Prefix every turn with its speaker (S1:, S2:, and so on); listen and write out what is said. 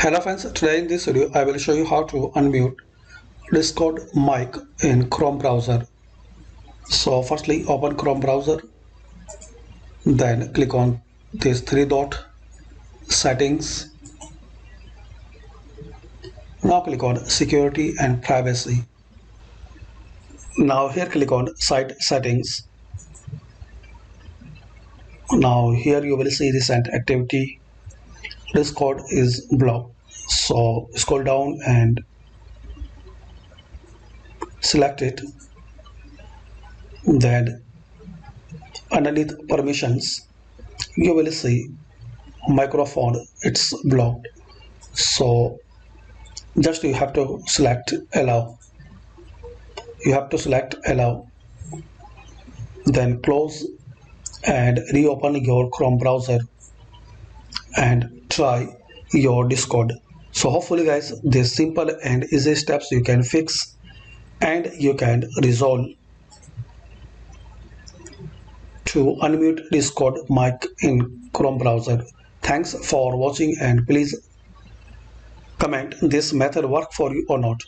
S1: Hello friends, today in this video I will show you how to unmute Discord mic in Chrome browser. So firstly open Chrome browser, then click on this three dot settings. Now click on security and privacy. Now here click on site settings. Now here you will see recent activity. Discord is blocked. So scroll down and select it. Then underneath permissions you will see microphone, it's blocked. So just you have to select allow. Then close and reopen your Chrome browser and try your Discord. So hopefully guys, these simple and easy steps you can fix and you can resolve to unmute Discord mic in Chrome browser. Thanks for watching and please comment this method work for you or not.